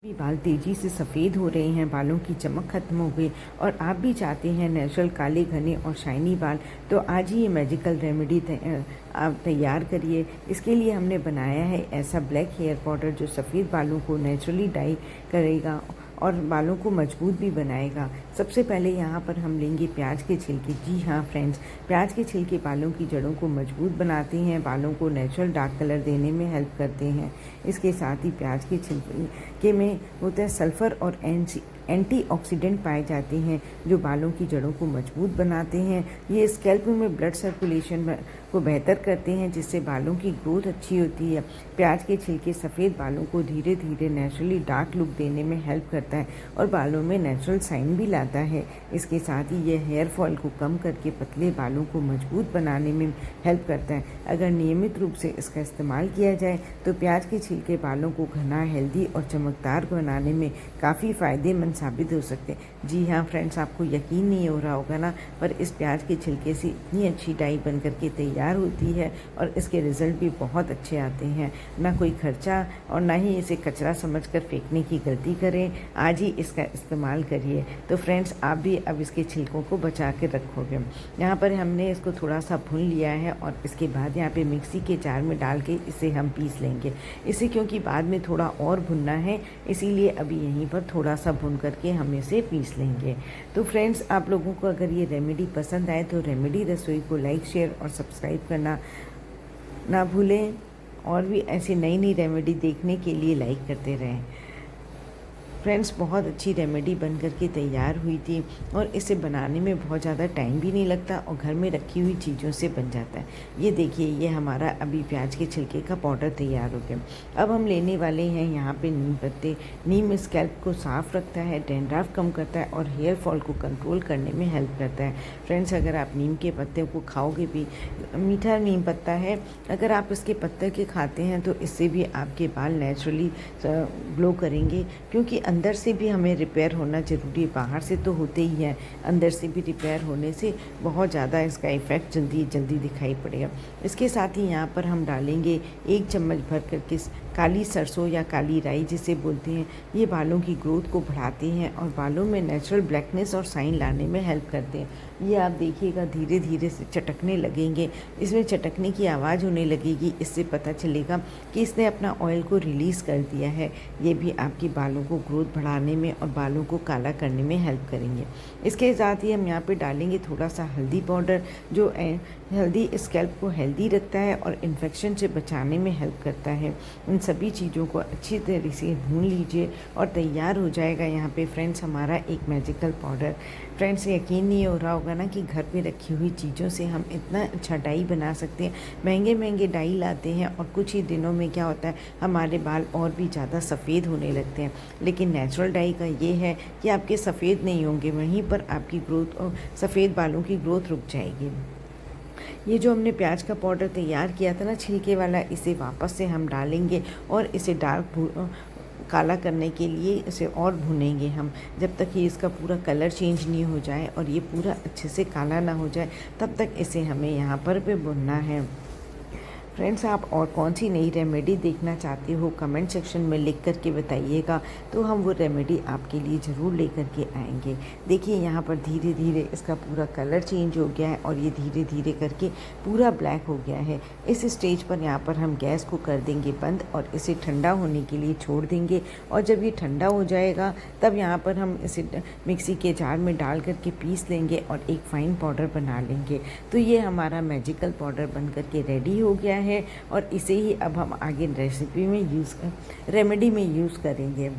बाल तेज़ी से सफ़ेद हो रहे हैं, बालों की चमक ख़त्म हो गई और आप भी चाहते हैं नेचुरल काले घने और शाइनी बाल, तो आज ही ये मैजिकल रेमेडी आप तैयार करिए। इसके लिए हमने बनाया है ऐसा ब्लैक हेयर पाउडर जो सफ़ेद बालों को नेचुरली डाई करेगा और बालों को मजबूत भी बनाएगा। सबसे पहले यहाँ पर हम लेंगे प्याज के छिलके। जी हाँ फ्रेंड्स, प्याज के छिलके बालों की जड़ों को मजबूत बनाते हैं, बालों को नेचुरल डार्क कलर देने में हेल्प करते हैं। इसके साथ ही प्याज के छिलके में होता है सल्फ़र और एंटीऑक्सीडेंट पाए जाते हैं जो बालों की जड़ों को मजबूत बनाते हैं। ये स्कैल्प में ब्लड सर्कुलेशन को बेहतर करते हैं जिससे बालों की ग्रोथ अच्छी होती है। प्याज के छिलके सफ़ेद बालों को धीरे धीरे नेचुरली डार्क लुक देने में हेल्प करता है और बालों में नेचुरल शाइन भी लाता है। इसके साथ ही ये हेयर फॉल को कम करके पतले बालों को मजबूत बनाने में हेल्प करता है। अगर नियमित रूप से इसका इस्तेमाल किया जाए तो प्याज के छिलके बालों को घना, हेल्दी और चमकदार बनाने में काफ़ी फ़ायदेमंद साबित हो सकते हैं। जी हाँ फ्रेंड्स, आपको यकीन नहीं हो रहा होगा ना, पर इस प्याज के छिलके से इतनी अच्छी डाई बन करके तैयार होती है और इसके रिज़ल्ट भी बहुत अच्छे आते हैं। ना कोई खर्चा और ना ही इसे कचरा समझकर फेंकने की गलती करें, आज ही इसका इस्तेमाल करिए। तो फ्रेंड्स, आप भी अब इसके छिलकों को बचा के रखोगे। यहाँ पर हमने इसको थोड़ा सा भून लिया है और इसके बाद यहाँ पे मिक्सी के जार में डाल के इसे हम पीस लेंगे। इसे क्योंकि बाद में थोड़ा और भुनना है, इसीलिए अभी यहीं पर थोड़ा सा भून करके हम इसे पीस लेंगे। तो फ्रेंड्स, आप लोगों को अगर ये रेमेडी पसंद आए तो रेमेडी रसोई को लाइक, शेयर और सब्सक्राइब करना ना भूलें और भी ऐसी नई नई रेमेडी देखने के लिए लाइक करते रहें। फ्रेंड्स, बहुत अच्छी रेमेडी बन करके तैयार हुई थी और इसे बनाने में बहुत ज़्यादा टाइम भी नहीं लगता और घर में रखी हुई चीज़ों से बन जाता है। ये देखिए, ये हमारा अभी प्याज के छिलके का पाउडर तैयार हो गया। अब हम लेने वाले हैं यहाँ पे नीम पत्ते। नीम स्कैल्प को साफ़ रखता है, डैंड्रफ कम करता है और हेयर फॉल को कंट्रोल करने में हेल्प करता है। फ्रेंड्स, अगर आप नीम के पत्ते को खाओगे भी, मीठा नीम पत्ता है, अगर आप इसके पत्ते के खाते हैं तो इससे भी आपके बाल नेचुरली ग्लो करेंगे, क्योंकि अंदर से भी हमें रिपेयर होना ज़रूरी है। बाहर से तो होते ही है, अंदर से भी रिपेयर होने से बहुत ज़्यादा इसका इफ़ेक्ट जल्दी जल्दी दिखाई पड़ेगा। इसके साथ ही यहाँ पर हम डालेंगे 1 चम्मच भर करके काली सरसों या काली राई जिसे बोलते हैं। ये बालों की ग्रोथ को बढ़ाते हैं और बालों में नेचुरल ब्लैकनेस और शाइन लाने में हेल्प करते हैं। ये आप देखिएगा धीरे धीरे से चटकने लगेंगे, इसमें चटकने की आवाज़ होने लगेगी। इससे पता चलेगा कि इसने अपना ऑयल को रिलीज़ कर दिया है। ये भी आपके बालों को ग्रोथ बढ़ाने में और बालों को काला करने में हेल्प करेंगे। इसके साथ ही हम यहाँ पे डालेंगे थोड़ा सा हल्दी पाउडर जो हल्दी स्कैल्प को हेल्दी रखता है और इन्फेक्शन से बचाने में हेल्प करता है। इन सभी चीज़ों को अच्छी तरह से भून लीजिए और तैयार हो जाएगा यहाँ पे फ्रेंड्स हमारा एक मैजिकल पाउडर। फ्रेंड्स, यकीन नहीं हो रहा होगा ना कि घर पे रखी हुई चीज़ों से हम इतना अच्छा डाई बना सकते हैं। महंगे महंगे डाई लाते हैं और कुछ ही दिनों में क्या होता है, हमारे बाल और भी ज़्यादा सफ़ेद होने लगते हैं। लेकिन नेचुरल डाई का ये है कि आपके सफ़ेद नहीं होंगे, वहीं पर आपकी ग्रोथ और सफ़ेद बालों की ग्रोथ रुक जाएगी। ये जो हमने प्याज का पाउडर तैयार किया था ना छिलके वाला, इसे वापस से हम डालेंगे और इसे काला करने के लिए इसे और भुनेंगे हम, जब तक कि इसका पूरा कलर चेंज नहीं हो जाए और ये पूरा अच्छे से काला ना हो जाए, तब तक इसे हमें यहाँ पर भी भुनना है। फ्रेंड्स, आप और कौन सी नई रेमेडी देखना चाहते हो कमेंट सेक्शन में लिख करके बताइएगा, तो हम वो रेमेडी आपके लिए ज़रूर लेकर के आएंगे। देखिए, यहाँ पर धीरे धीरे इसका पूरा कलर चेंज हो गया है और ये धीरे धीरे करके पूरा ब्लैक हो गया है। इस स्टेज पर यहाँ पर हम गैस को कर देंगे बंद और इसे ठंडा होने के लिए छोड़ देंगे। और जब ये ठंडा हो जाएगा तब यहाँ पर हम इसे मिक्सी के जार में डाल करके पीस लेंगे और एक फ़ाइन पाउडर बना लेंगे। तो ये हमारा मैजिकल पाउडर बन करके रेडी हो गया है और इसे ही अब हम आगे रेसिपी में रेमेडी में यूज़ करेंगे।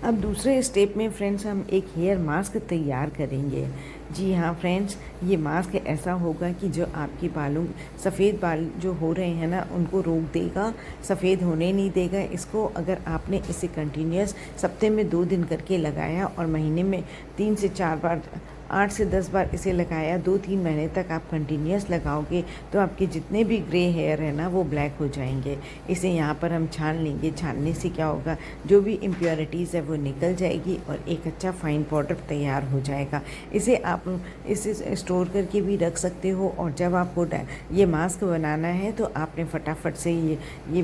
अब दूसरे स्टेप में फ्रेंड्स हम एक हेयर मास्क तैयार करेंगे। जी हाँ फ्रेंड्स, ये मास्क ऐसा होगा कि जो आपके बालों सफ़ेद बाल जो हो रहे हैं ना उनको रोक देगा, सफ़ेद होने नहीं देगा। इसको अगर आपने इसे कंटिन्यूस सप्ते में 2 दिन करके लगाया और महीने में 3 से 4 बार 8 से 10 बार इसे लगाया, 2-3 महीने तक आप कंटिन्यूस लगाओगे तो आपके जितने भी ग्रे हेयर है ना वो ब्लैक हो जाएंगे। इसे यहाँ पर हम छान लेंगे। छानने से क्या होगा, जो भी इम्प्योरिटीज़ है वो निकल जाएगी और एक अच्छा फाइन पाउडर तैयार हो जाएगा। इसे आप इसे स्टोर करके भी रख सकते हो, और जब आपको ये मास्क बनाना है तो आपने फटाफट से ये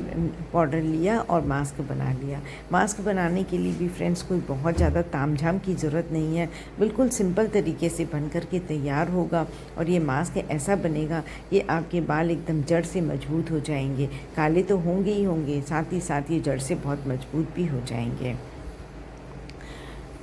पाउडर लिया और मास्क बना लिया। मास्क बनाने के लिए भी फ्रेंड्स कोई बहुत ज़्यादा तामझाम की ज़रूरत नहीं है, बिल्कुल सिंपल तरीके से बन कर के तैयार होगा। और ये मास्क ऐसा बनेगा कि आपके बाल एकदम जड़ से मजबूत हो जाएंगे। काले तो होंगे ही होंगे, साथ ही साथ ये जड़ से बहुत मजबूत भी हो जाएंगे।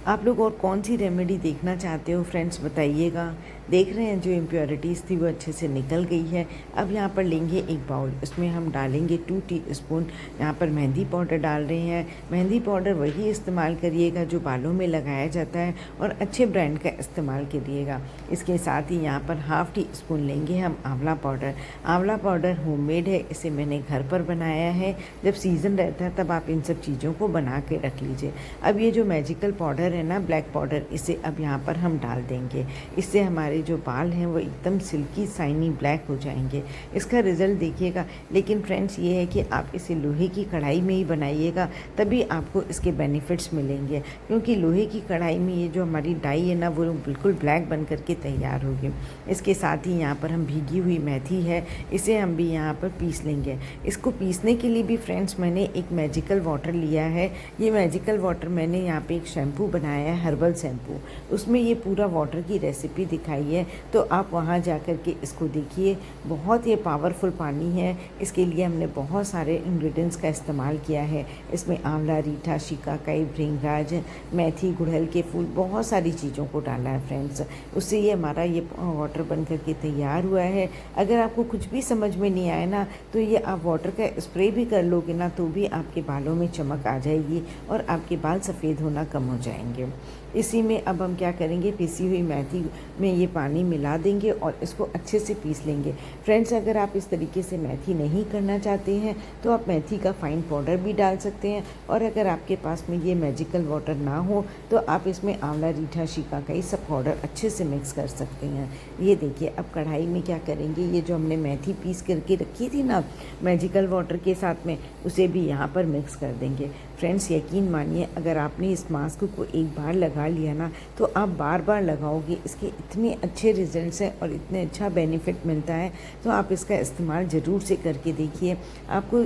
आप लोग और कौन सी रेमेडी देखना चाहते हो फ्रेंड्स, बताइएगा। देख रहे हैं जो इम्प्योरिटीज़ थी वो अच्छे से निकल गई है। अब यहाँ पर लेंगे एक बाउल, इसमें हम डालेंगे 2 टीस्पून यहाँ पर मेहंदी पाउडर डाल रहे हैं। मेहंदी पाउडर वही इस्तेमाल करिएगा जो बालों में लगाया जाता है, और अच्छे ब्रांड का इस्तेमाल करिएगा। इसके साथ ही यहाँ पर ½ टीस्पून लेंगे हम आंवला पाउडर। आंवला पाउडर होममेड है, इसे मैंने घर पर बनाया है। जब सीज़न रहता है तब आप इन सब चीज़ों को बना के रख लीजिए। अब ये जो मैजिकल पाउडर है ना, ब्लैक पाउडर, इसे अब यहाँ पर हम डाल देंगे। इससे हमारे जो बाल हैं वो एकदम सिल्की शाइनी ब्लैक हो जाएंगे। इसका रिज़ल्ट देखिएगा। लेकिन फ्रेंड्स ये है कि आप इसे लोहे की कढ़ाई में ही बनाइएगा, तभी आपको इसके बेनिफिट्स मिलेंगे। क्योंकि लोहे की कढ़ाई में ये जो हमारी डाई है ना वो बिल्कुल ब्लैक बन करके तैयार होगी। इसके साथ ही यहाँ पर हम भीगी हुई मेथी है, इसे हम भी यहाँ पर पीस लेंगे। इसको पीसने के लिए भी फ्रेंड्स मैंने एक मैजिकल वाटर लिया है। ये मैजिकल वाटर मैंने यहाँ पे एक शैम्पू बनाया है, हर्बल शैम्पू। उसमें ये पूरा वाटर की रेसिपी दिखाई है, तो आप वहाँ जा कर के इसको देखिए। बहुत ही पावरफुल पानी है। इसके लिए हमने बहुत सारे इंग्रेडिएंट्स का इस्तेमाल किया है। इसमें आंवला, रीठा, शिकाकाई, भृंगराज, मेथी, गुड़हल के फूल, बहुत सारी चीज़ों को डाला है फ्रेंड्स। उससे ये हमारा ये वाटर बन कर के तैयार हुआ है। अगर आपको कुछ भी समझ में नहीं आए ना, तो ये आप वाटर का स्प्रे भी कर लोगे ना, तो भी आपके बालों में चमक आ जाएगी और आपके बाल सफ़ेद होना कम हो जाएंगे। इसी में अब हम क्या करेंगे, पिसी हुई मेथी में ये पानी मिला देंगे और इसको अच्छे से पीस लेंगे। फ्रेंड्स, अगर आप इस तरीके से मेथी नहीं करना चाहते हैं तो आप मेथी का फाइन पाउडर भी डाल सकते हैं, और अगर आपके पास में ये मैजिकल वाटर ना हो तो आप इसमें आंवला, रीठा, शिकाकाई सब पाउडर अच्छे से मिक्स कर सकते हैं। ये देखिए, अब कढ़ाई में क्या करेंगे, ये जो हमने मेथी पीस करके रखी थी ना मैजिकल वाटर के साथ में, उसे भी यहाँ पर मिक्स कर देंगे। फ्रेंड्स, यकीन मानिए, अगर आपने इस मास्क को एक बार लगा लिया ना तो आप बार बार लगाओगे। इसके इतने अच्छे रिजल्ट्स हैं और इतने अच्छा बेनिफिट मिलता है, तो आप इसका इस्तेमाल ज़रूर से करके देखिए। आपको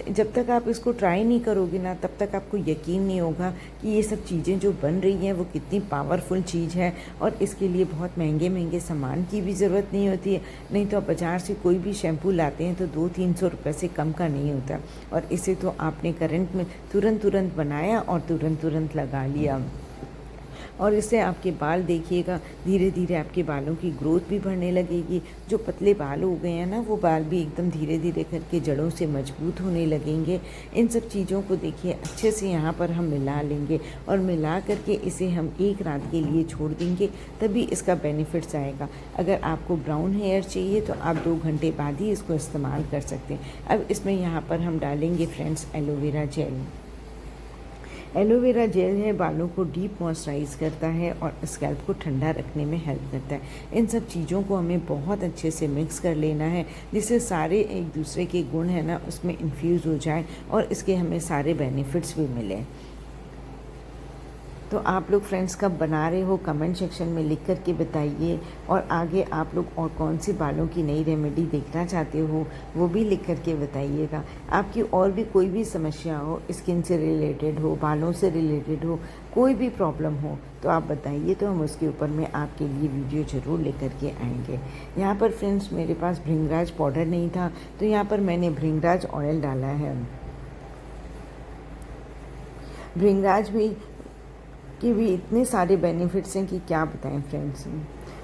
जब तक आप इसको ट्राई नहीं करोगे ना, तब तक आपको यकीन नहीं होगा कि ये सब चीज़ें जो बन रही हैं वो कितनी पावरफुल चीज़ है। और इसके लिए बहुत महंगे महंगे सामान की भी ज़रूरत नहीं होती है। नहीं तो आप बाज़ार से कोई भी शैम्पू लाते हैं तो 200-300 रुपये से कम का नहीं होता, और इसे तो आपने करंट में तुरंत बनाया और तुरंत लगा लिया। और इससे आपके बाल देखिएगा, धीरे धीरे आपके बालों की ग्रोथ भी बढ़ने लगेगी। जो पतले बाल हो गए हैं ना, वो बाल भी एकदम धीरे धीरे करके जड़ों से मजबूत होने लगेंगे। इन सब चीज़ों को देखिए अच्छे से यहाँ पर हम मिला लेंगे, और मिला करके इसे हम एक रात के लिए छोड़ देंगे, तभी इसका बेनिफिट्स आएगा। अगर आपको ब्राउन हेयर चाहिए तो आप 2 घंटे बाद ही इसको इस्तेमाल कर सकते हैं। अब इसमें यहाँ पर हम डालेंगे friends aloe vera gel. Aloe vera gel है, बालों को डीप मॉइस्चराइज करता है और स्कैल्प को ठंडा रखने में हेल्प करता है। इन सब चीज़ों को हमें बहुत अच्छे से मिक्स कर लेना है, जिससे सारे एक दूसरे के गुण है ना उसमें इन्फ्यूज़ हो जाए और इसके हमें सारे बेनिफिट्स भी मिलें। तो आप लोग फ्रेंड्स कब बना रहे हो, कमेंट सेक्शन में लिख कर के बताइए। और आगे आप लोग और कौन सी बालों की नई रेमेडी देखना चाहते हो वो भी लिख कर के बताइएगा। आपकी और भी कोई भी समस्या हो, स्किन से रिलेटेड हो, बालों से रिलेटेड हो, कोई भी प्रॉब्लम हो तो आप बताइए, तो हम उसके ऊपर में आपके लिए वीडियो ज़रूर लेकर के आएंगे। यहाँ पर फ्रेंड्स मेरे पास भृंगराज पाउडर नहीं था, तो यहाँ पर मैंने भृंगराज ऑयल डाला है। भृंगराज भी के भी इतने सारे बेनिफिट्स हैं कि क्या बताएं फ्रेंड्स।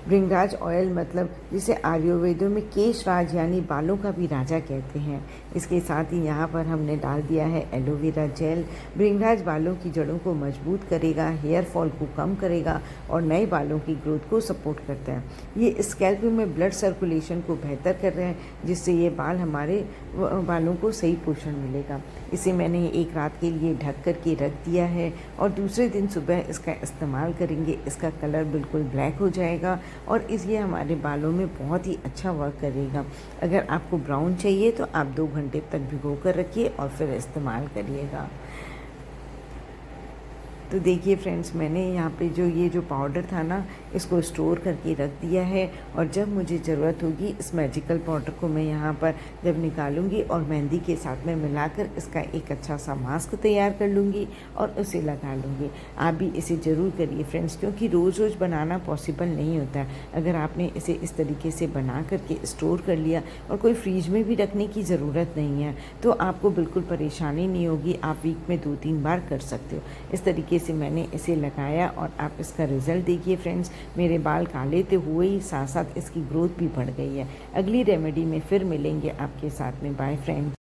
भृंगराज ऑयल मतलब जिसे आयुर्वेदों में केशराज यानी बालों का भी राजा कहते हैं। इसके साथ ही यहाँ पर हमने डाल दिया है एलोवेरा जेल। भृंगराज बालों की जड़ों को मजबूत करेगा, हेयर फॉल को कम करेगा और नए बालों की ग्रोथ को सपोर्ट करता है। ये स्कैल्प में ब्लड सर्कुलेशन को बेहतर कर रहे हैं, जिससे ये हमारे बालों को सही पोषण मिलेगा। इसे मैंने एक रात के लिए ढक कर के रख दिया है और दूसरे दिन सुबह इसका इस्तेमाल करेंगे। इसका कलर बिल्कुल ब्लैक हो जाएगा और ये हमारे बालों में बहुत ही अच्छा वर्क करेगा। अगर आपको ब्राउन चाहिए तो आप 2 घंटे तक भिगो कर रखिए और फिर इस्तेमाल करिएगा। तो देखिए फ्रेंड्स, मैंने यहाँ पे ये जो पाउडर था ना, इसको स्टोर करके रख दिया है और जब मुझे ज़रूरत होगी इस मैजिकल पाउडर को मैं यहाँ पर जब निकालूंगी और मेहंदी के साथ में मिलाकर इसका एक अच्छा सा मास्क तैयार कर लूँगी और उसे लगा लूँगी। आप भी इसे ज़रूर करिए फ्रेंड्स, क्योंकि रोज़ रोज़ बनाना पॉसिबल नहीं होता है। अगर आपने इसे इस तरीके से बना करके स्टोर कर लिया और कोई फ्रीज में भी रखने की ज़रूरत नहीं है, तो आपको बिल्कुल परेशानी नहीं होगी। आप वीक में 2-3 बार कर सकते हो। इस तरीके से मैंने इसे लगाया और आप इसका रिज़ल्ट देखिए फ्रेंड्स। मेरे बाल काले तो हुए ही, साथ साथ इसकी ग्रोथ भी बढ़ गई है। अगली रेमेडी में फिर मिलेंगे आपके साथ में। Bye friends.